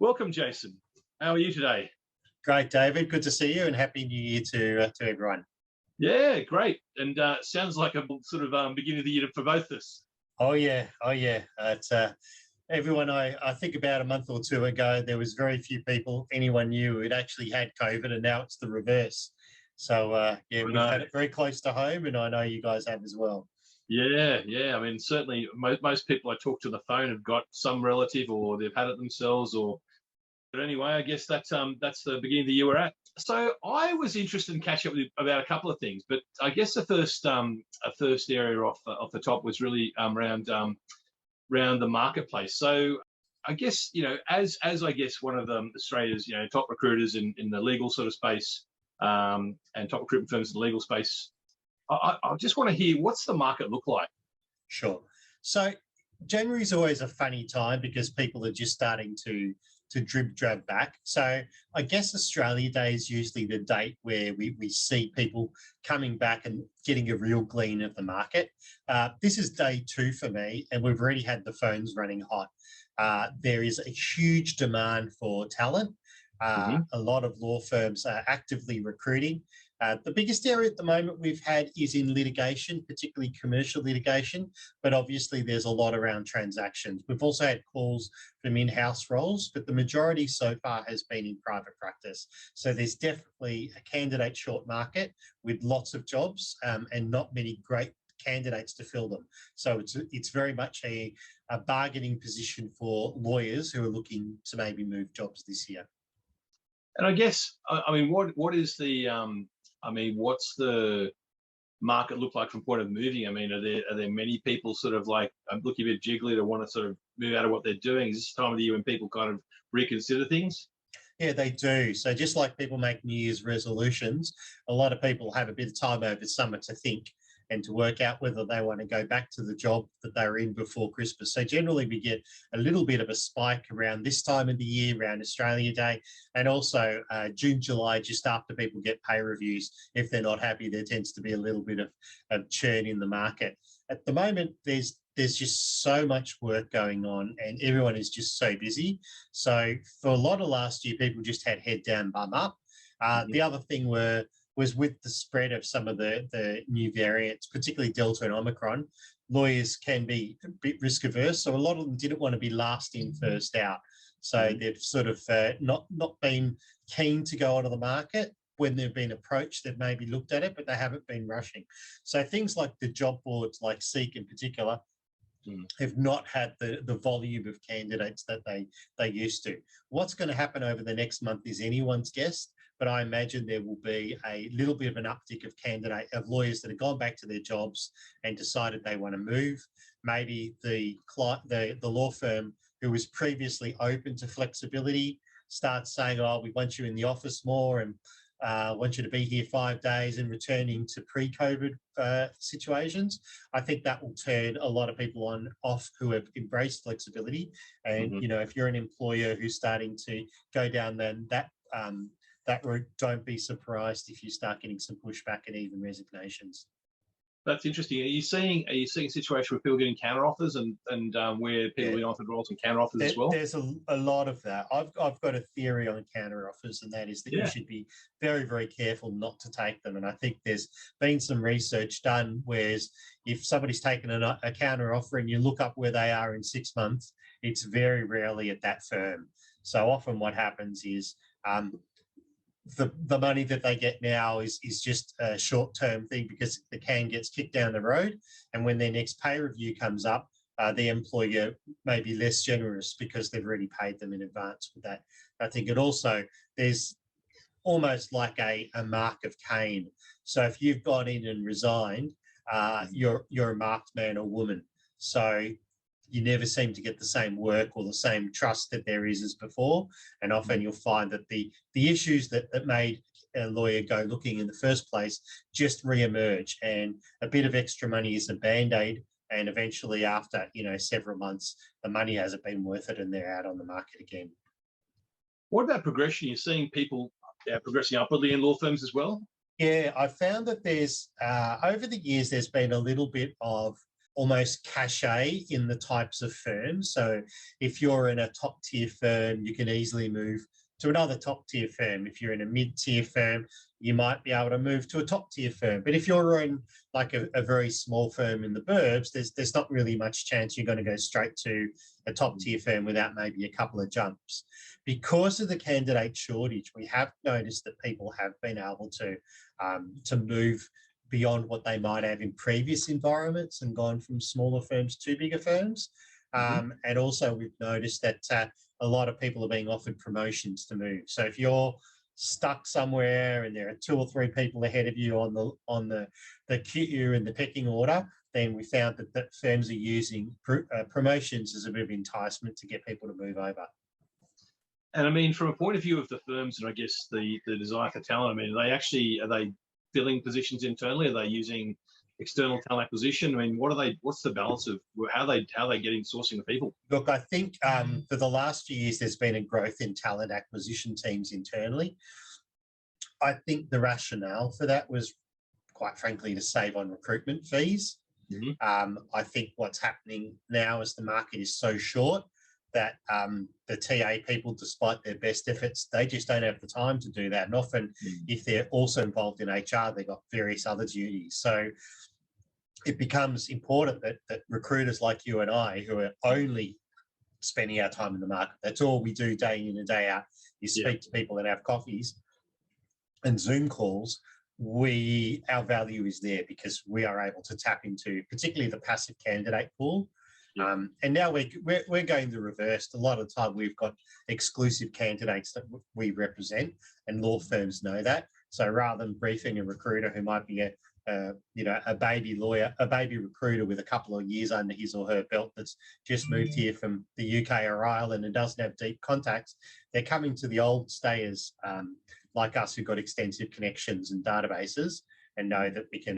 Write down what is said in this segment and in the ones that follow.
Welcome, Jason. How are you today? Great, David. Good to see you, and happy New Year to everyone. Yeah, great. And sounds like a sort of beginning of the year for both of us. Oh yeah, oh yeah. It's everyone. I think about a month or two ago, there was very few people anyone knew who'd actually had COVID, and now it's the reverse. So yeah, I we've know. had it very close to home, and I know you guys have as well. Yeah. I mean, certainly most people I talk to on the phone have got some relative or they've had it themselves. But anyway, I guess that's the beginning of the year we're at. So I was interested in catching up with you about a couple of things, but I guess the first area off the top was really around the marketplace. So I guess, as I guess one of Australia's top recruiters in the legal sort of space, and top recruitment firms in the legal space, I just want to hear, what's the market look like? Sure. So January is always a funny time because people are just starting to drib back. So I guess Australia Day is usually the date where we see people coming back and getting a real glean of the market. This is day two for me, and we've already had the phones running hot. There is a huge demand for talent. Hmm. A lot of law firms are actively recruiting. The biggest area at the moment we've had is in litigation, particularly commercial litigation, but obviously there's a lot around transactions. We've also had calls from in-house roles, but the majority so far has been in private practice. So there's definitely a candidate short market with lots of jobs, and not many great candidates to fill them. So it's very much a bargaining position for lawyers who are looking to maybe move jobs this year. And I guess, I mean, what is what's the market look like from point of moving? I mean, are there many people sort of like looking a bit jiggly to want to sort of move out of what they're doing? Is this the time of the year when people kind of reconsider things? Yeah, they do. So just like people make New Year's resolutions, a lot of people have a bit of time over summer to think and to work out whether they want to go back to the job that they were in before Christmas. So generally we get a little bit of a spike around this time of the year, around Australia Day, and also June, July, just after people get pay reviews. If they're not happy, there tends to be a little bit of churn in the market. At the moment, there's just so much work going on and everyone is just so busy. So for a lot of last year, people just had head down, bum up. The other thing was with the spread of some of the new variants, particularly Delta and Omicron, lawyers can be a bit risk averse. So a lot of them didn't want to be last in, first out. So they've sort of not been keen to go onto the market. When they've been approached, they've maybe looked at it, but they haven't been rushing. So things like the job boards, like Seek in particular, have not had the volume of candidates that they used to. What's going to happen over the next month is anyone's guess, but I imagine there will be a little bit of an uptick of lawyers that have gone back to their jobs and decided they want to move. Maybe the law firm who was previously open to flexibility starts saying, "Oh, we want you in the office more, and want you to be here 5 days," and returning to pre-COVID situations. I think that will turn a lot of people off who have embraced flexibility. And if you're an employer who's starting to go down that route, don't be surprised if you start getting some pushback and even resignations. That's interesting. Are you seeing a situation where people are getting counter offers and where people are being offered roles and counter offers as well? There's a lot of that. I've got a theory on counter offers, and that is that you should be very, very careful not to take them. And I think there's been some research done where if somebody's taken a counter offer and you look up where they are in 6 months, it's very rarely at that firm. So often what happens is the money that they get now is just a short-term thing because the can gets kicked down the road, and when their next pay review comes up, the employer may be less generous because they've already paid them in advance with that. I think it also, there's almost like a mark of Cain. So if you've gone in and resigned, you're a marked man or woman. So you never seem to get the same work or the same trust that there is as before. And often you'll find that the issues that made a lawyer go looking in the first place just re-emerge, and a bit of extra money is a band-aid. And eventually after, several months, the money hasn't been worth it and they're out on the market again. What about progression? You're seeing people progressing upwardly in law firms as well? Yeah, I found that there's, over the years, there's been a little bit of almost cachet in the types of firms. So if you're in a top tier firm, you can easily move to another top tier firm. If you're in a mid tier firm, you might be able to move to a top tier firm. But if you're in like a very small firm in the burbs, there's not really much chance you're going to go straight to a top tier firm without maybe a couple of jumps. Because of the candidate shortage, we have noticed that people have been able to move beyond what they might have in previous environments and gone from smaller firms to bigger firms. And also we've noticed that a lot of people are being offered promotions to move. So if you're stuck somewhere and there are 2 or 3 people ahead of you on the queue in the pecking order, then we found that firms are using promotions as a bit of enticement to get people to move over. And I mean, from a point of view of the firms and I guess the desire for talent, I mean, are they filling positions internally? Are they using external talent acquisition? I mean, what's the balance of how they getting sourcing the people? Look, I think for the last few years, there's been a growth in talent acquisition teams internally. I think the rationale for that was, quite frankly, to save on recruitment fees. I think what's happening now is the market is so short that the TA people, despite their best efforts, they just don't have the time to do that. And often, if they're also involved in HR, they've got various other duties. So it becomes important that recruiters like you and I, who are only spending our time in the market, that's all we do day in and day out, is speak to people and have coffees and Zoom calls. Our value is there because we are able to tap into particularly the passive candidate pool. And now we're going the reverse. A lot of the time we've got exclusive candidates that we represent, and law firms know that. So rather than briefing a recruiter who might be a baby lawyer, a baby recruiter with a couple of years under his or her belt that's just moved here from the UK or Ireland and doesn't have deep contacts, they're coming to the old stayers like us who've got extensive connections and databases and know that we can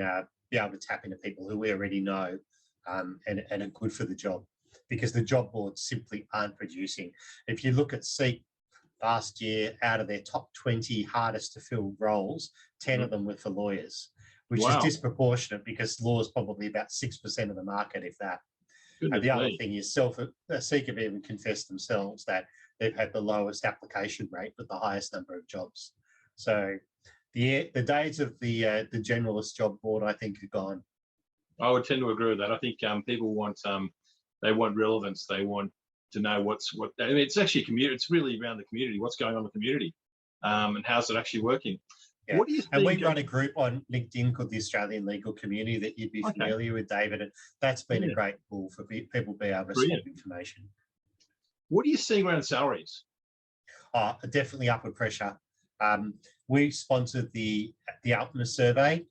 be able to tap into people who we already know and are good for the job, because the job boards simply aren't producing. If you look at Seek last year, out of their top 20 hardest to fill roles, 10 of them were for lawyers, which is disproportionate because law is probably about 6% of the market, if that. And the other thing is Seek have even confessed themselves that they've had the lowest application rate but the highest number of jobs. So the days of the generalist job board, I think, are gone. I would tend to agree with that. I think people want they want relevance. They want to know what. I mean, it's actually community. It's really around the community. What's going on in the community, and how's it actually working? Yeah. What do you think? And we run a group on LinkedIn called the Australian Legal Community that you'd be familiar with, David. And that's been a great tool for people to be able to swap information. What are you seeing around salaries? Definitely upward pressure. We sponsored the Altma survey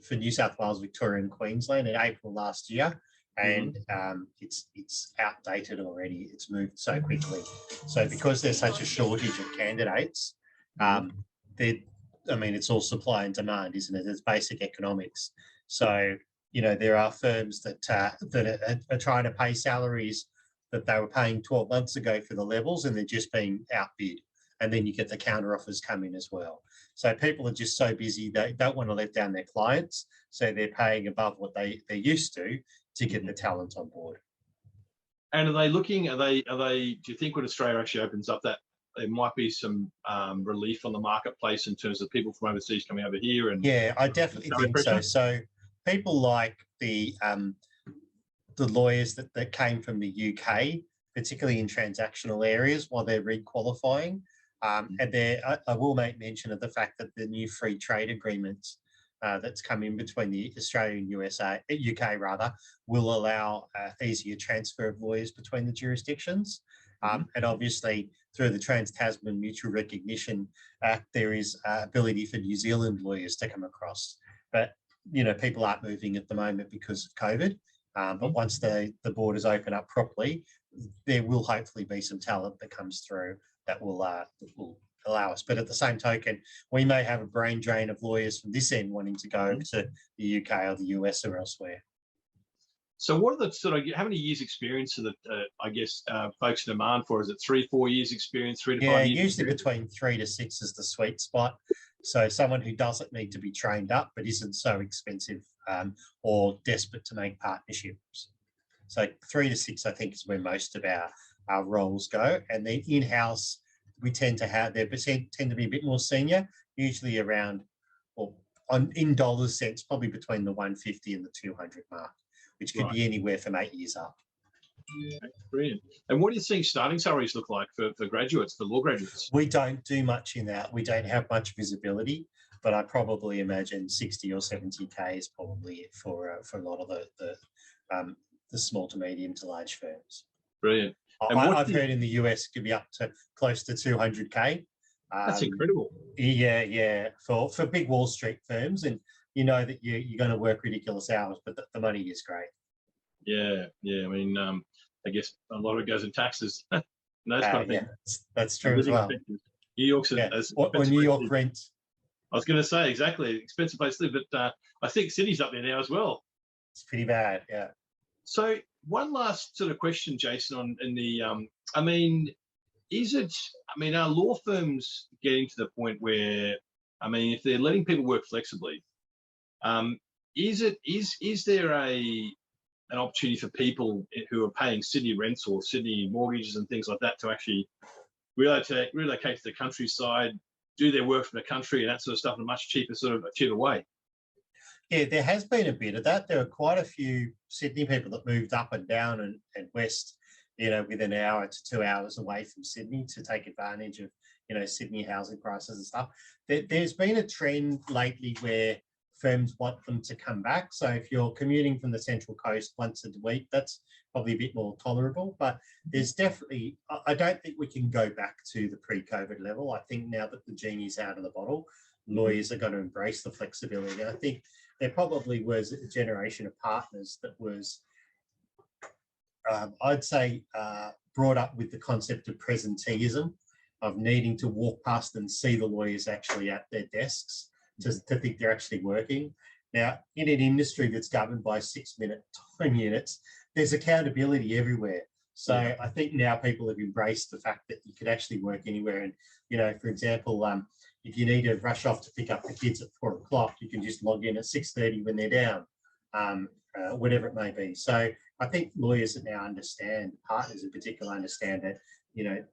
for New South Wales, Victoria and Queensland in April last year, and it's outdated already. It's moved so quickly. So because there's such a shortage of candidates, it's all supply and demand, isn't it? It's basic economics. So, there are firms that are trying to pay salaries that they were paying 12 months ago for the levels, and they're just being outbid. And then you get the counter offers come in as well. So people are just so busy, they don't want to let down their clients. So they're paying above what they're used to get the talent on board. And are they, do you think when Australia actually opens up that there might be some relief on the marketplace in terms of people from overseas coming over here? And yeah, I definitely think so. So people like the lawyers that came from the UK, particularly in transactional areas while they're re-qualifying, and I will make mention of the fact that the new free trade agreements that's come in between the Australia and UK will allow easier transfer of lawyers between the jurisdictions. And obviously through the Trans-Tasman Mutual Recognition Act, there is ability for New Zealand lawyers to come across. But, people aren't moving at the moment because of COVID. But once the borders open up properly, there will hopefully be some talent that comes through that will allow us. But at the same token, we may have a brain drain of lawyers from this end wanting to go to the UK or the US or elsewhere. So what are the how many years experience are the, folks demand for? Is it 3-4 years experience, 3 to 5 years? Yeah, usually between 3 to 6 is the sweet spot. So someone who doesn't need to be trained up but isn't so expensive or desperate to make partnerships. So 3 to 6, I think, is where most of our roles go. And then in-house, we tend to have, they tend to be a bit more senior, usually around, or in dollars sense, probably between the 150 and the 200 mark, which could be anywhere from 8 years up. Okay, brilliant. And what are you seeing starting salaries look like for graduates, for law graduates? We don't do much in that. We don't have much visibility, but I probably imagine 60 or 70K is probably it for a lot of the small to medium to large firms. Brilliant. I've heard in the US it could be up to close to 200K. That's incredible. Yeah. For big Wall Street firms, and you know that you're going to work ridiculous hours, but the money is great. Yeah. I mean, I guess a lot of it goes in taxes. Those kind of things. Yeah, that's true as well. New York's or New York rent. I was going to say exactly expensive place to live, but I think Sydney's up there now as well. It's pretty bad, yeah. So one last sort of question, Jason, in the I mean, are law firms getting to the point where, I mean, if they're letting people work flexibly, is there an opportunity for people who are paying city rents or city mortgages and things like that to actually relocate to the countryside, do their work from the country and that sort of stuff in a much cheaper way? Yeah, there has been a bit of that. There are quite a few Sydney people that moved up and down and west, within an hour to 2 hours away from Sydney to take advantage of, Sydney housing prices and stuff. There's been a trend lately where firms want them to come back. So if you're commuting from the Central Coast once a week, that's probably a bit more tolerable. But there's definitely, I don't think we can go back to the pre-COVID level. I think now that the genie's out of the bottle, lawyers are going to embrace the flexibility. And I think there probably was a generation of partners that was, I'd say, brought up with the concept of presenteeism, of needing to walk past and see the lawyers actually at their desks to think they're actually working. Now, in an industry that's governed by 6-minute time units, there's accountability everywhere. So I think now people have embraced the fact that you could actually work anywhere. And, for example, if you need to rush off to pick up the kids at 4 o'clock, you can just log in at 6:30 when they're down, whatever it may be. So I think lawyers that now understand, partners in particular understand that,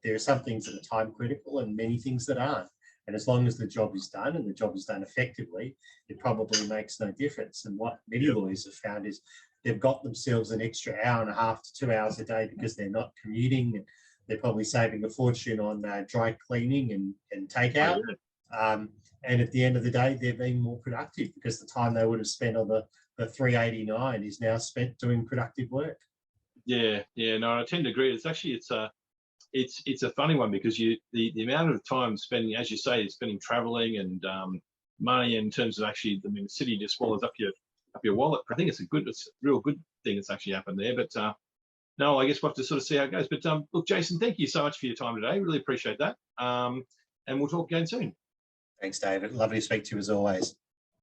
there are some things that are time critical and many things that aren't. And as long as the job is done and the job is done effectively, it probably makes no difference. And what many lawyers have found is they've got themselves an extra hour and a half to 2 hours a day because they're not commuting, and they're probably saving a fortune on dry cleaning and takeout. And at the end of the day, they're being more productive because the time they would have spent on the 389 is now spent doing productive work. Yeah, no, I tend to agree. It's a funny one because the amount of time spending, as you say, spending traveling and money in terms of actually, I mean, the city just swallows up your wallet. I think it's a real good thing that's actually happened there. But no, I guess we'll have to sort of see how it goes. But look, Jason, thank you so much for your time today. Really appreciate that. And we'll talk again soon. Thanks, David. Lovely to speak to you as always.